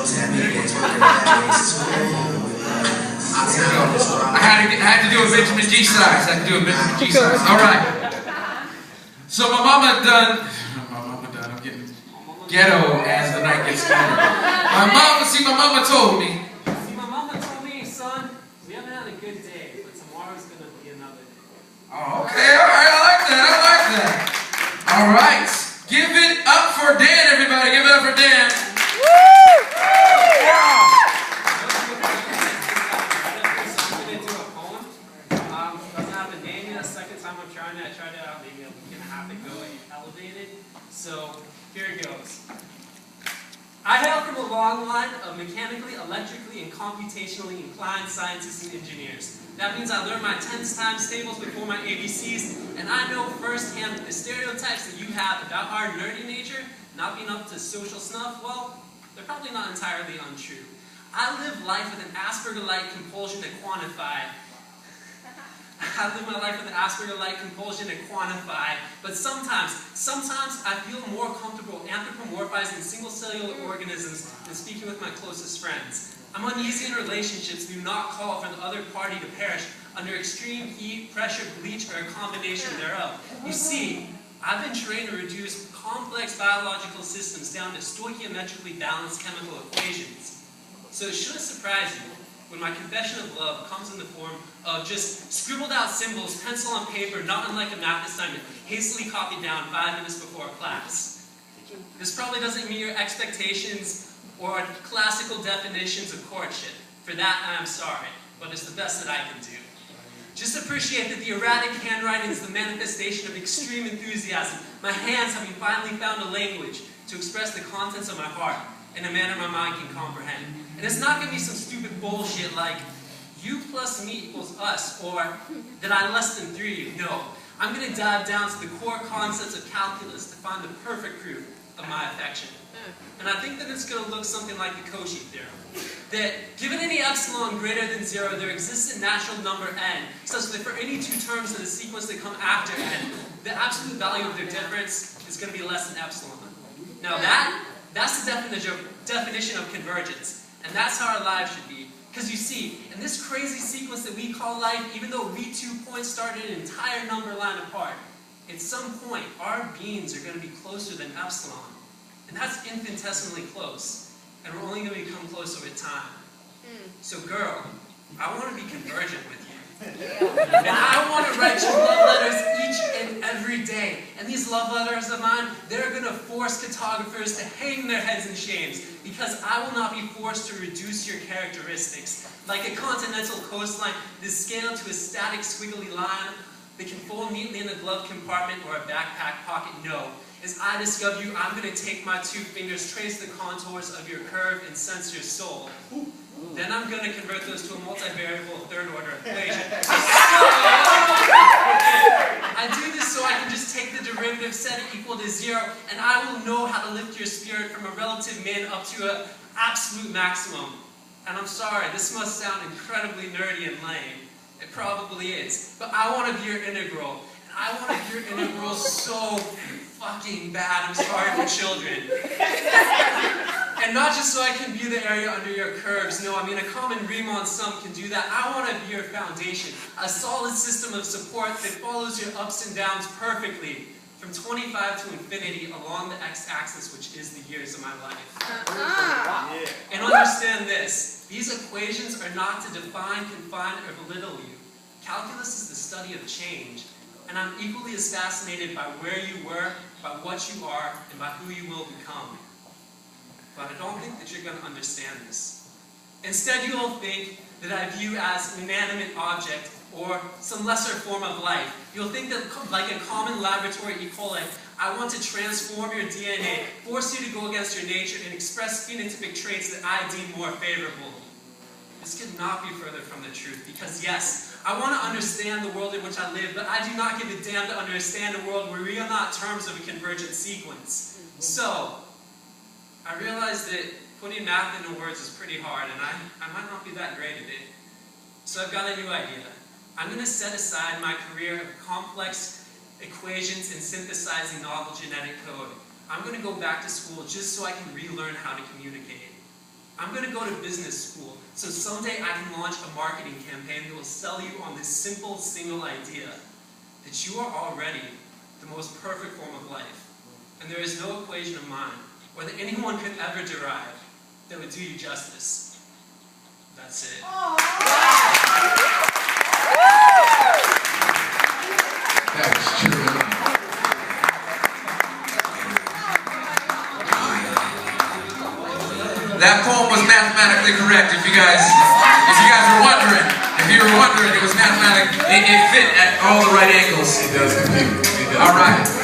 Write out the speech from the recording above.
I had to do a Benjamin G size. All right. So my mama done. I'm getting ghetto as the night gets colder. My mama told me. See, my mama told me, son, we haven't had a good day, but tomorrow's gonna be another day. Oh, okay, all right, I like that. All right, give it up for Dan, everybody. Give it up for Dan. I tried it out maybe a week and a half ago and elevated. So here it goes. I hail from a long line of mechanically, electrically, and computationally inclined scientists and engineers. That means I learned my tens times tables before my ABCs, and I know firsthand that the stereotypes that you have about our nerdy nature not being up to social snuff, well, they're probably not entirely untrue. I live life with an Asperger-like compulsion to quantify. But sometimes I feel more comfortable anthropomorphizing single-cellular organisms than speaking with my closest friends. I'm uneasy in relationships that do not call for the other party to perish under extreme heat, pressure, bleach, or a combination thereof. You see, I've been trained to reduce complex biological systems down to stoichiometrically balanced chemical equations. So it shouldn't surprise you when my confession of love comes in the form of just scribbled out symbols, pencil on paper, not unlike a math assignment, hastily copied down 5 minutes before class. This probably doesn't meet your expectations or classical definitions of courtship. For that, I'm sorry, but it's the best that I can do. Just appreciate that the erratic handwriting is the manifestation of extreme enthusiasm, my hands having finally found a language to express the contents of my heart in a manner my mind can comprehend. And it's not going to be some stupid bullshit like, you plus me equals us, or that I less than 3 you. No, I'm going to dive down to the core concepts of calculus to find the perfect proof of my affection. And I think that it's going to look something like the Cauchy theorem. That given any epsilon greater than 0, there exists a natural number n, such that for any two terms in the sequence that come after n, the absolute value of their difference is going to be less than epsilon. Now that's the definition of convergence. And that's how our lives should be. Because you see, in this crazy sequence that we call life, even though we 2 points started an entire number line apart, at some point, our beings are going to be closer than epsilon. And that's infinitesimally close. And we're only going to become closer with time. So girl, I want to be convergent with you. And I want to write you love letters each and every day. And these love letters of mine, they're going to force cartographers to hang their heads in shames, because I will not be forced to reduce your characteristics. Like a continental coastline that is scaled to a static squiggly line that can fold neatly in a glove compartment or a backpack pocket. No. As I discover you, I'm going to take my 2 fingers, trace the contours of your curve, and sense your soul. Then I'm going to convert those to a multivariable third-order equation. I do this so I can just take the derivative, set it equal to 0, and I will know how to lift your spirit from a relative min up to an absolute maximum. And I'm sorry, this must sound incredibly nerdy and lame. It probably is. But I want to be your integral. And I want to be your integral so fucking bad. I'm sorry for children. And not just so I can view the area under your curves. No, I mean a common Riemann sum can do that. I want to be your foundation. A solid system of support that follows your ups and downs perfectly. From 25 to infinity along the x-axis, which is the years of my life. And understand this. These equations are not to define, confine, or belittle you. Calculus is the study of change. And I'm equally as fascinated by where you were, by what you are, and by who you will become. But I don't think that you're going to understand this. Instead, you'll think that I view as an inanimate object or some lesser form of life. You'll think that, like a common laboratory E. coli, I want to transform your DNA, force you to go against your nature, and express phenotypic traits that I deem more favorable. This could not be further from the truth, because yes, I want to understand the world in which I live, but I do not give a damn to understand a world where we are not terms of a convergent sequence. So, I realize that putting math into words is pretty hard, and I might not be that great at it. So I've got a new idea. I'm going to set aside my career of complex equations and synthesizing novel genetic code. I'm going to go back to school just so I can relearn how to communicate. I'm going to go to business school, so someday I can launch a marketing campaign that will sell you on this simple, single idea, that you are already the most perfect form of life, and there is no equation of mine, or that anyone could ever derive, that would do you justice. That's it. That was true. That poem was mathematically correct. If you guys were wondering, it was mathematically, it fit at all the right angles. It does compute. All right.